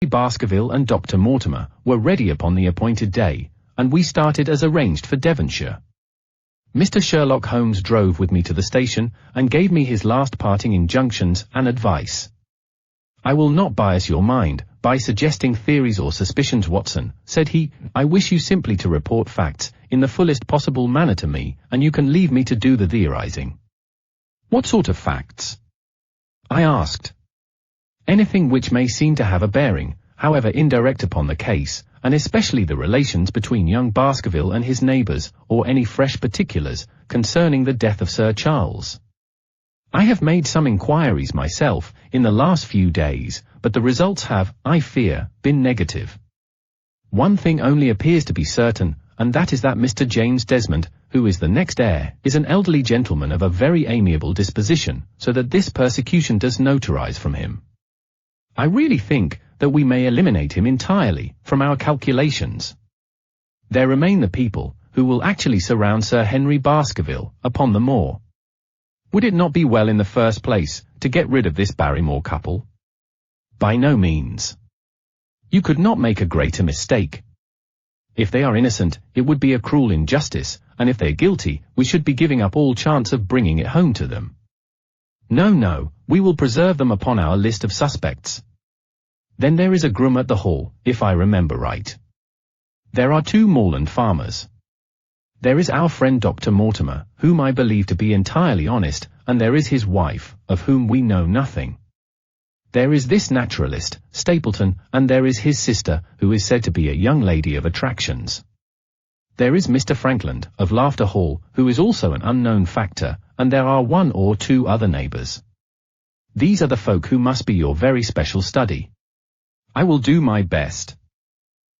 Baskerville and Dr. Mortimer were ready upon the appointed day, and we started as arranged for Devonshire. Mr. Sherlock Holmes drove with me to the station, and gave me his last parting injunctions and advice. "I will not bias your mind by suggesting theories or suspicions, Watson," said he. "I wish you simply to report facts in the fullest possible manner to me, and you can leave me to do the theorizing." "What sort of facts?" I asked. "Anything which may seem to have a bearing, however indirect, upon the case, and especially the relations between young Baskerville and his neighbours, or any fresh particulars concerning the death of Sir Charles. I have made some inquiries myself in the last few days, but the results have, I fear, been negative. One thing only appears to be certain, and that is that Mr. James Desmond, who is the next heir, is an elderly gentleman of a very amiable disposition, so that this persecution does notarize from him. I really think that we may eliminate him entirely from our calculations. There remain the people who will actually surround Sir Henry Baskerville upon the moor. Would it not be well in the first place to get rid of this Barrymore couple?" "By no means. You could not make a greater mistake. If they are innocent, it would be a cruel injustice, and if they're guilty, we should be giving up all chance of bringing it home to them. No, we will preserve them upon our list of suspects. Then there is a groom at the Hall, if I remember right. There are 2 moorland farmers. There is our friend Dr. Mortimer, whom I believe to be entirely honest, and there is his wife, of whom we know nothing. There is this naturalist, Stapleton, and there is his sister, who is said to be a young lady of attractions. There is Mr. Frankland, of Laughter Hall, who is also an unknown factor, and there are 1 or 2 other neighbours. These are the folk who must be your very special study. I will do my best.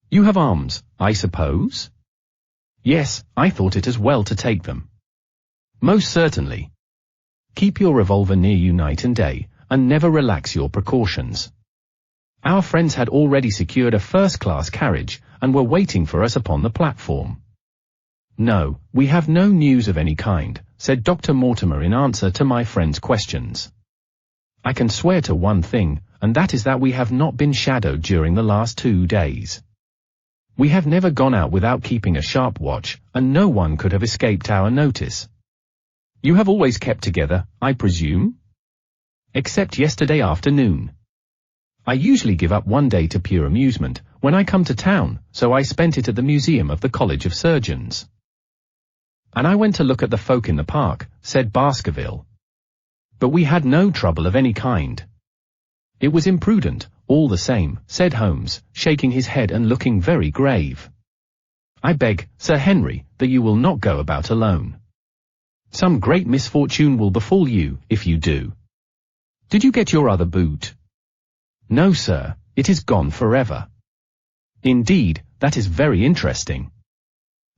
You have arms, I suppose?" "Yes, I thought it as well to take them." "Most certainly. Keep your revolver near you night and day, and never relax your precautions." Our friends had already secured a first-class carriage, and were waiting for us upon the platform. "No, we have no news of any kind," said Dr. Mortimer in answer to my friend's questions. "I can swear to one thing, and that is that we have not been shadowed during the last 2 days. We have never gone out without keeping a sharp watch, and no one could have escaped our notice." "You have always kept together, I presume?" "Except yesterday afternoon. I usually give up one day to pure amusement, when I come to town, so I spent it at the museum of the College of Surgeons." "And I went to look at the folk in the park," said Baskerville. "But we had no trouble of any kind." "It was imprudent, all the same," said Holmes, shaking his head and looking very grave. "I beg, Sir Henry, that you will not go about alone. Some great misfortune will befall you, if you do. Did you get your other boot?" "No, sir, it is gone forever." "Indeed, that is very interesting.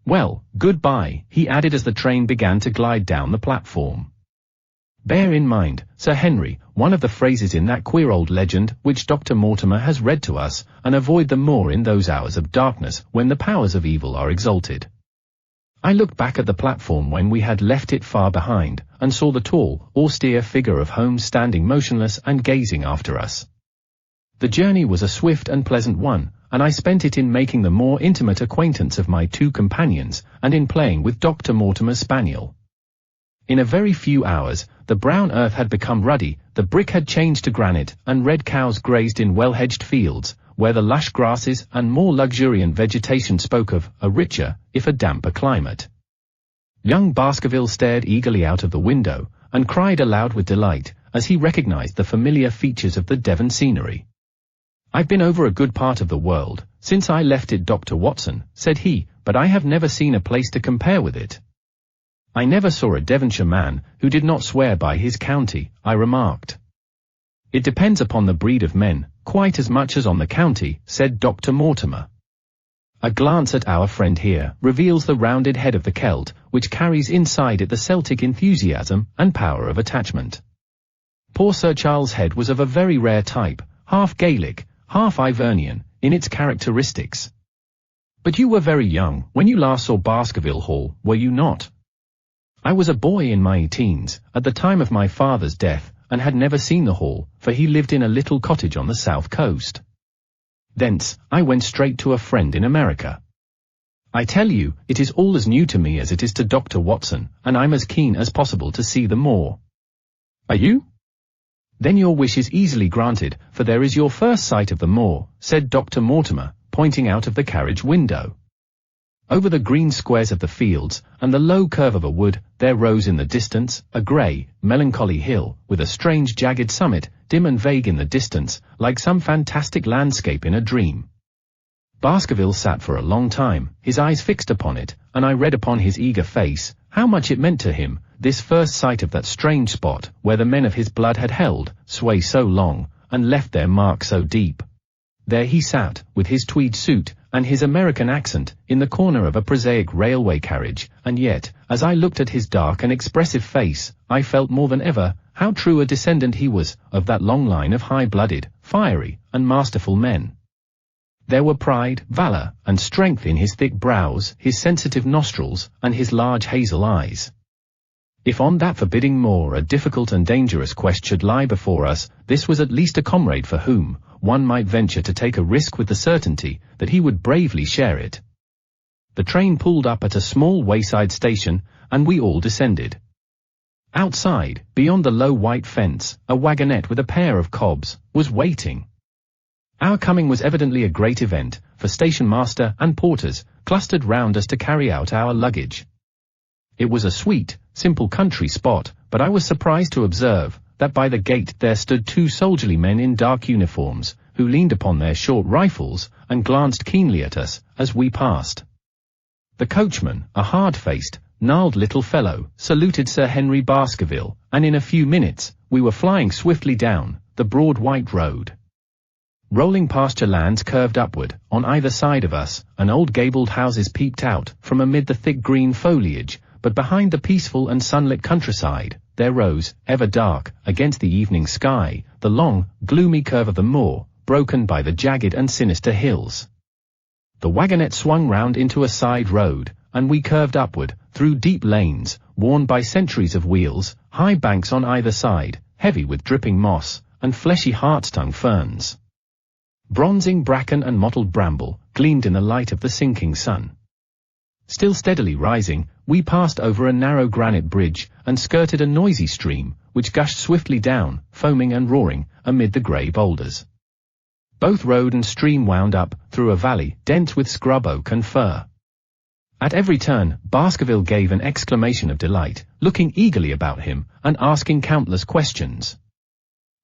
Well, goodbye," he added as the train began to glide down the platform. "Bear in mind, Sir Henry, one of the phrases in that queer old legend which Dr. Mortimer has read to us, and avoid the moor in those hours of darkness when the powers of evil are exalted." I looked back at the platform when we had left it far behind, and saw the tall, austere figure of Holmes standing motionless and gazing after us. The journey was a swift and pleasant one, and I spent it in making the more intimate acquaintance of my 2 companions, and in playing with Dr. Mortimer's spaniel. In a very few hours, the brown earth had become ruddy, the brick had changed to granite, and red cows grazed in well-hedged fields, where the lush grasses and more luxuriant vegetation spoke of a richer, if a damper climate. Young Baskerville stared eagerly out of the window, and cried aloud with delight, as he recognized the familiar features of the Devon scenery. "I've been over a good part of the world, since I left it, Dr. Watson," said he, "but I have never seen a place to compare with it." "I never saw a Devonshire man who did not swear by his county," I remarked. "It depends upon the breed of men, quite as much as on the county," said Dr. Mortimer. A glance at our friend here reveals the rounded head of the Celt, which carries inside it the Celtic enthusiasm and power of attachment. Poor Sir Charles' head was of a very rare type, half Gaelic, half Ivernian, in its characteristics. "But you were very young when you last saw Baskerville Hall, were you not?" "I was a boy in my teens, at the time of my father's death, and had never seen the hall, for he lived in a little cottage on the south coast." Thence, I went straight to a friend in America. I tell you, it is all as new to me as it is to Dr. Watson, and I'm as keen as possible to see the moor. Are you? Then your wish is easily granted, for there is your first sight of the moor, said Dr. Mortimer, pointing out of the carriage window. Over the green squares of the fields, and the low curve of a wood, there rose in the distance, a grey, melancholy hill, with a strange jagged summit, dim and vague in the distance, like some fantastic landscape in a dream. Baskerville sat for a long time, his eyes fixed upon it, and I read upon his eager face, how much it meant to him, this first sight of that strange spot, where the men of his blood had held sway so long, and left their mark so deep. There he sat, with his tweed suit, and his American accent, in the corner of a prosaic railway carriage, and yet, as I looked at his dark and expressive face, I felt more than ever, how true a descendant he was, of that long line of high-blooded, fiery, and masterful men. There were pride, valor, and strength in his thick brows, his sensitive nostrils, and his large hazel eyes. If on that forbidding moor a difficult and dangerous quest should lie before us, this was at least a comrade for whom one might venture to take a risk with the certainty that he would bravely share it. The train pulled up at a small wayside station, and we all descended. Outside, beyond the low white fence, a wagonette with a pair of cobs was waiting. Our coming was evidently a great event, for station master and porters clustered round us to carry out our luggage. It was a sweet, simple country spot, but I was surprised to observe that by the gate there stood two soldierly men in dark uniforms, who leaned upon their short rifles and glanced keenly at us as we passed. The coachman, a hard-faced, gnarled little fellow, saluted Sir Henry Baskerville, and in a few minutes we were flying swiftly down the broad white road. Rolling pasture lands curved upward, on either side of us, and old gabled houses peeped out from amid the thick green foliage, but behind the peaceful and sunlit countryside, there rose, ever dark, against the evening sky, the long, gloomy curve of the moor, broken by the jagged and sinister hills. The wagonette swung round into a side road, and we curved upward, through deep lanes, worn by centuries of wheels, high banks on either side, heavy with dripping moss, and fleshy hartstongue ferns. Bronzing bracken and mottled bramble gleamed in the light of the sinking sun. Still steadily rising, we passed over a narrow granite bridge, and skirted a noisy stream, which gushed swiftly down, foaming and roaring, amid the grey boulders. Both road and stream wound up, through a valley, dense with scrub oak and fir. At every turn, Baskerville gave an exclamation of delight, looking eagerly about him, and asking countless questions.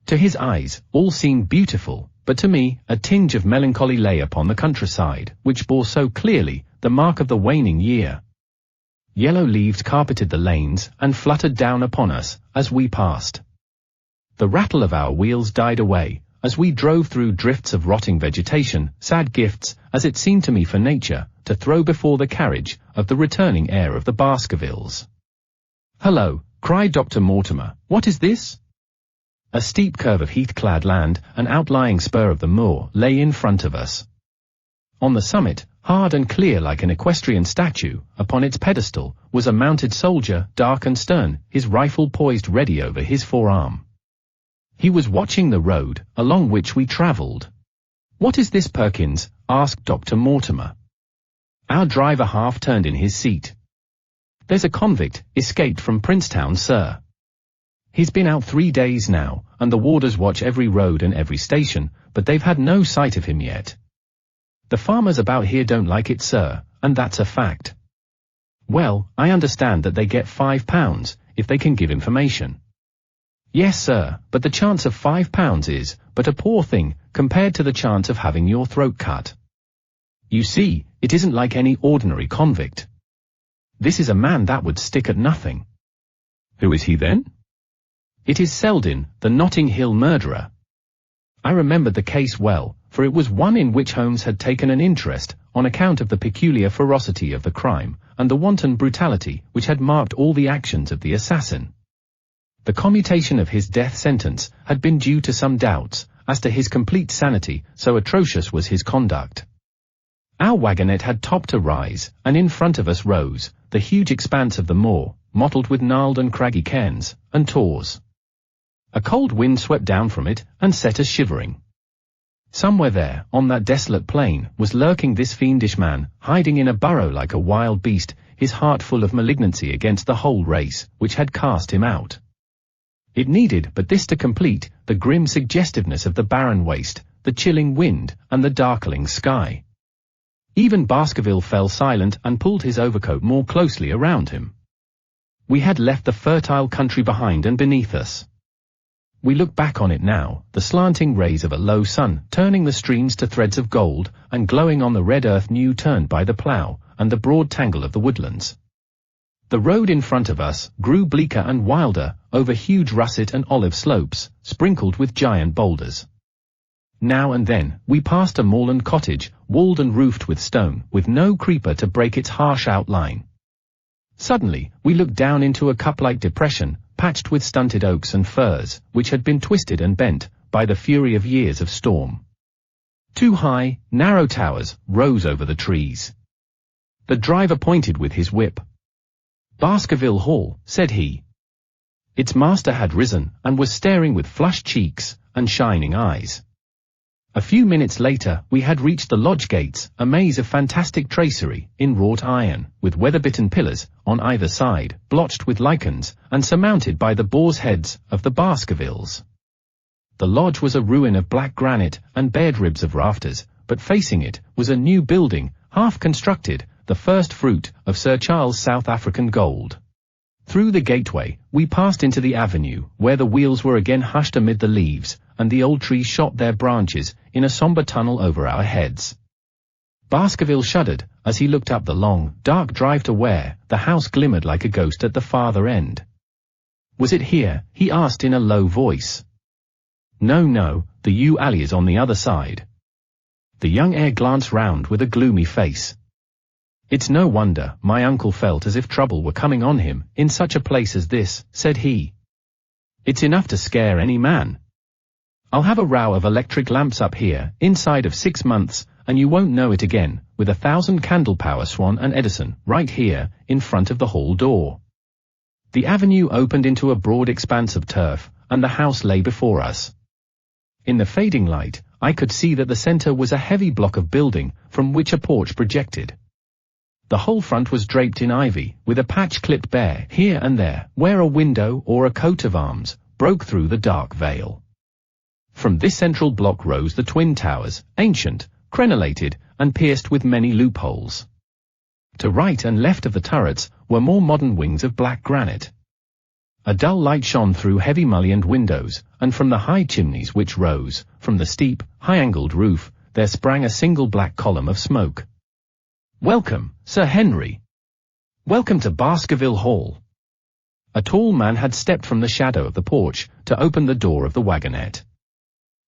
To his eyes, all seemed beautiful, but to me, a tinge of melancholy lay upon the countryside, which bore so clearly the mark of the waning year. Yellow leaves carpeted the lanes, and fluttered down upon us, as we passed. The rattle of our wheels died away, as we drove through drifts of rotting vegetation, sad gifts, as it seemed to me for nature, to throw before the carriage of the returning heir of the Baskervilles. "Hello," cried Dr. Mortimer, "what is this?" A steep curve of heath-clad land, an outlying spur of the moor, lay in front of us. On the summit, hard and clear like an equestrian statue, upon its pedestal, was a mounted soldier, dark and stern, his rifle poised ready over his forearm. He was watching the road, along which we travelled. "What is this, Perkins?" asked Dr. Mortimer. Our driver half turned in his seat. "There's a convict, escaped from Princetown, sir. He's been out 3 days now, and the warders watch every road and every station, but they've had no sight of him yet. The farmers about here don't like it, sir, and that's a fact." "Well, I understand that they get £5, if they can give information." "Yes, sir, but the chance of £5 is but a poor thing, compared to the chance of having your throat cut. You see, it isn't like any ordinary convict. This is a man that would stick at nothing." "Who is he then?" "It is Selden, the Notting Hill murderer." I remembered the case well, for it was one in which Holmes had taken an interest, on account of the peculiar ferocity of the crime, and the wanton brutality which had marked all the actions of the assassin. The commutation of his death sentence had been due to some doubts as to his complete sanity, so atrocious was his conduct. Our wagonette had topped to rise, and in front of us rose the huge expanse of the moor, mottled with gnarled and craggy cairns and tors. A cold wind swept down from it, and set us shivering. Somewhere there, on that desolate plain, was lurking this fiendish man, hiding in a burrow like a wild beast, his heart full of malignancy against the whole race, which had cast him out. It needed but this to complete the grim suggestiveness of the barren waste, the chilling wind, and the darkling sky. Even Baskerville fell silent and pulled his overcoat more closely around him. We had left the fertile country behind and beneath us. We look back on it now, the slanting rays of a low sun turning the streams to threads of gold and glowing on the red earth new turned by the plough, and the broad tangle of the woodlands. The road in front of us grew bleaker and wilder, over huge russet and olive slopes, sprinkled with giant boulders. Now and then, we passed a moorland cottage, walled and roofed with stone, with no creeper to break its harsh outline. Suddenly, we looked down into a cup-like depression, patched with stunted oaks and firs, which had been twisted and bent by the fury of years of storm. Two high, narrow towers rose over the trees. The driver pointed with his whip. "Baskerville Hall," said he. Its master had risen, and was staring with flushed cheeks and shining eyes. A few minutes later, we had reached the lodge gates, a maze of fantastic tracery, in wrought iron, with weather-bitten pillars, on either side, blotched with lichens, and surmounted by the boar's heads of the Baskervilles. The lodge was a ruin of black granite, and bared ribs of rafters, but facing it, was a new building, half-constructed, the first fruit of Sir Charles' South African gold. Through the gateway, we passed into the avenue, where the wheels were again hushed amid the leaves, and the old trees shot their branches in a sombre tunnel over our heads. Baskerville shuddered as he looked up the long, dark drive to where the house glimmered like a ghost at the farther end. "Was it here?" he asked in a low voice. No, the yew alley is on the other side." The young heir glanced round with a gloomy face. "It's no wonder my uncle felt as if trouble were coming on him in such a place as this," said he. "It's enough to scare any man. I'll have a row of electric lamps up here inside of 6 months, and you won't know it again, with 1,000 candle power Swan and Edison right here in front of the hall door." The avenue opened into a broad expanse of turf, and the house lay before us. In the fading light, I could see that the center was a heavy block of building, from which a porch projected. The whole front was draped in ivy, with a patch clipped bare here and there, where a window or a coat of arms broke through the dark veil. From this central block rose the twin towers, ancient, crenellated, and pierced with many loopholes. To right and left of the turrets were more modern wings of black granite. A dull light shone through heavy mullioned windows, and from the high chimneys which rose from the steep, high-angled roof, there sprang a single black column of smoke. "Welcome, Sir Henry. Welcome to Baskerville Hall." A tall man had stepped from the shadow of the porch to open the door of the wagonette.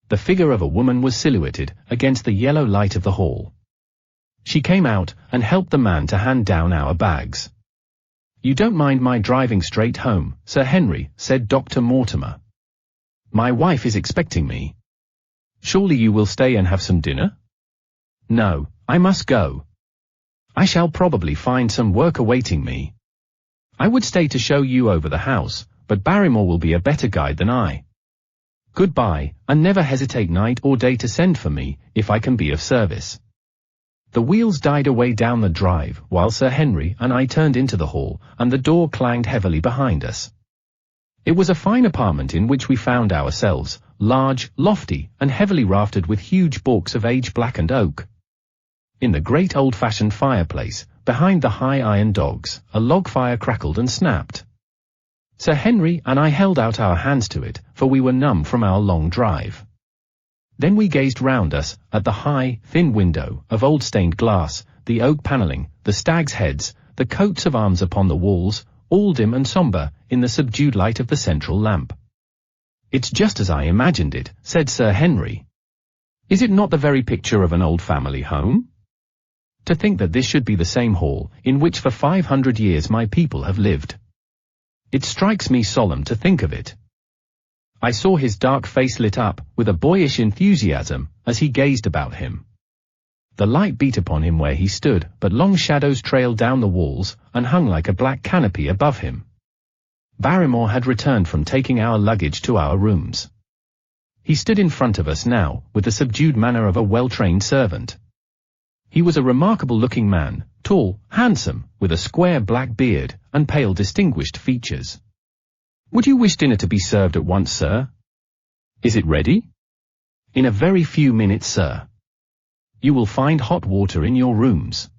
The figure of a woman was silhouetted against the yellow light of the hall. She came out and helped the man to hand down our bags. "You don't mind my driving straight home, Sir Henry," said Dr. Mortimer. "My wife is expecting me." "Surely you will stay and have some dinner?" "No, I must go. I shall probably find some work awaiting me. I would stay to show you over the house, but Barrymore will be a better guide than I. Goodbye, and never hesitate night or day to send for me, if I can be of service." The wheels died away down the drive, while Sir Henry and I turned into the hall, and the door clanged heavily behind us. It was a fine apartment in which we found ourselves, large, lofty, and heavily raftered with huge baulks of age-blackened oak. In the great old-fashioned fireplace, behind the high iron dogs, a log fire crackled and snapped. Sir Henry and I held out our hands to it, for we were numb from our long drive. Then we gazed round us, at the high, thin window, of old stained glass, the oak panelling, the stags' heads, the coats of arms upon the walls, all dim and sombre, in the subdued light of the central lamp. "It's just as I imagined it," said Sir Henry. "Is it not the very picture of an old family home? To think that this should be the same hall, in which for 500 years my people have lived. It strikes me solemn to think of it." I saw his dark face lit up with a boyish enthusiasm as he gazed about him. The light beat upon him where he stood, but long shadows trailed down the walls and hung like a black canopy above him. Barrymore had returned from taking our luggage to our rooms. He stood in front of us now, with the subdued manner of a well-trained servant. He was a remarkable-looking man, tall, handsome, with a square black beard, and pale distinguished features. "Would you wish dinner to be served at once, sir?" "Is it ready?" "In a very few minutes, sir. You will find hot water in your rooms.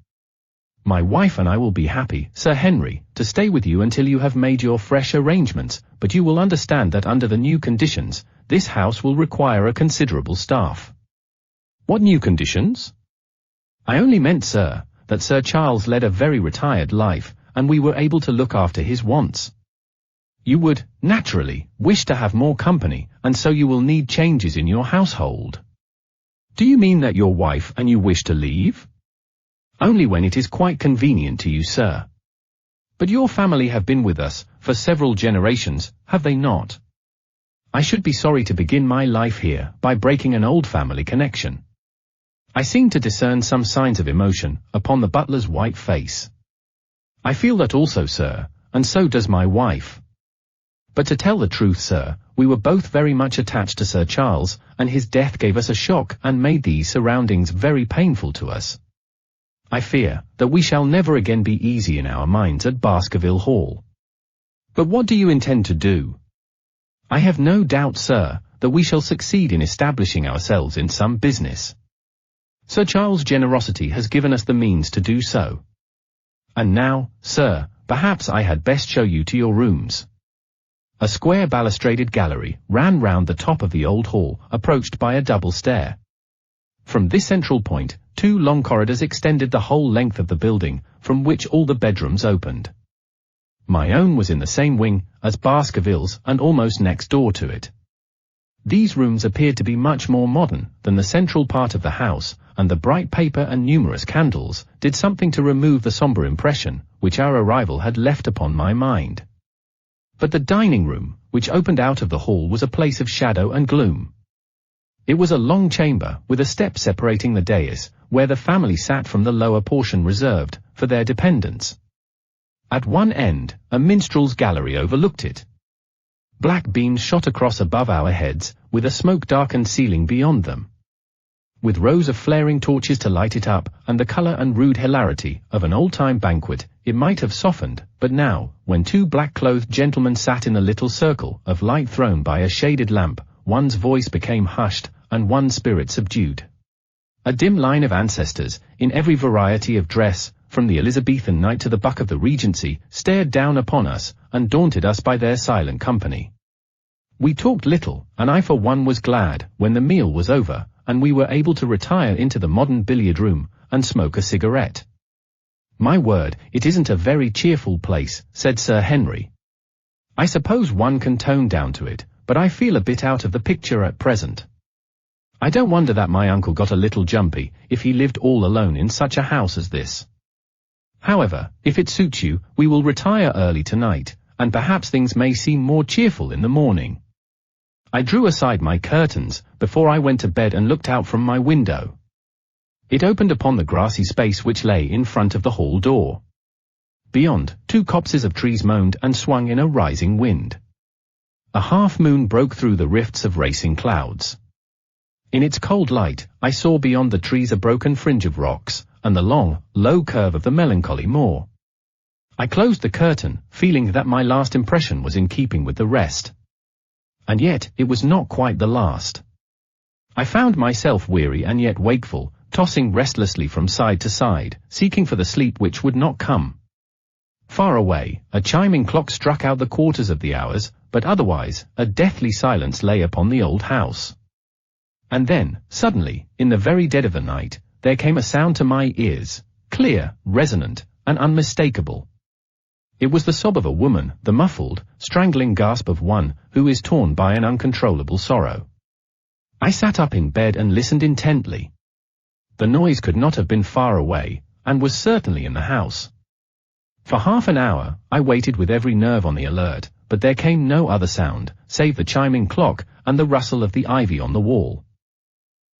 My wife and I will be happy, Sir Henry, to stay with you until you have made your fresh arrangements, but you will understand that under the new conditions, this house will require a considerable staff." "What new conditions?" "I only meant, sir, that Sir Charles led a very retired life, and we were able to look after his wants. You would, naturally, wish to have more company, and so you will need changes in your household." "Do you mean that your wife and you wish to leave?" "Only when it is quite convenient to you, sir." "But your family have been with us for several generations, have they not?" "I should be sorry to begin my life here by breaking an old family connection." I seemed to discern some signs of emotion upon the butler's white face. "I feel that also, sir, and so does my wife. But to tell the truth, sir, we were both very much attached to Sir Charles, and his death gave us a shock and made these surroundings very painful to us. I fear that we shall never again be easy in our minds at Baskerville Hall." "But what do you intend to do?" "I have no doubt, sir, that we shall succeed in establishing ourselves in some business. Sir Charles' generosity has given us the means to do so. And now, sir, perhaps I had best show you to your rooms." A square balustraded gallery ran round the top of the old hall, approached by a double stair. From this central point, 2 long corridors extended the whole length of the building, from which all the bedrooms opened. My own was in the same wing as Baskervilles and almost next door to it. These rooms appeared to be much more modern than the central part of the house, and the bright paper and numerous candles did something to remove the sombre impression which our arrival had left upon my mind. But the dining room, which opened out of the hall, was a place of shadow and gloom. It was a long chamber, with a step separating the dais, where the family sat from the lower portion reserved for their dependents. At one end, a minstrel's gallery overlooked it. Black beams shot across above our heads, with a smoke-darkened ceiling beyond them. With rows of flaring torches to light it up, and the colour and rude hilarity of an old-time banquet, it might have softened, but now, when 2 black-clothed gentlemen sat in the little circle of light thrown by a shaded lamp, one's voice became hushed, and one's spirit subdued. A dim line of ancestors, in every variety of dress, from the Elizabethan knight to the buck of the Regency, stared down upon us, and daunted us by their silent company. We talked little, and I for one was glad when the meal was over, and we were able to retire into the modern billiard room, and smoke a cigarette. "My word, it isn't a very cheerful place," said Sir Henry. "I suppose one can tone down to it, but I feel a bit out of the picture at present. I don't wonder that my uncle got a little jumpy, if he lived all alone in such a house as this. However, if it suits you, we will retire early tonight, and perhaps things may seem more cheerful in the morning." I drew aside my curtains before I went to bed and looked out from my window. It opened upon the grassy space which lay in front of the hall door. Beyond, 2 copses of trees moaned and swung in a rising wind. A half-moon broke through the rifts of racing clouds. In its cold light, I saw beyond the trees a broken fringe of rocks, and the long, low curve of the melancholy moor. I closed the curtain, feeling that my last impression was in keeping with the rest. And yet, it was not quite the last. I found myself weary and yet wakeful, tossing restlessly from side to side, seeking for the sleep which would not come. Far away, a chiming clock struck out the quarters of the hours, but otherwise, a deathly silence lay upon the old house. And then, suddenly, in the very dead of the night, there came a sound to my ears, clear, resonant, and unmistakable. It was the sob of a woman, the muffled, strangling gasp of one who is torn by an uncontrollable sorrow. I sat up in bed and listened intently. The noise could not have been far away, and was certainly in the house. For half an hour, I waited with every nerve on the alert, but there came no other sound, save the chiming clock and the rustle of the ivy on the wall.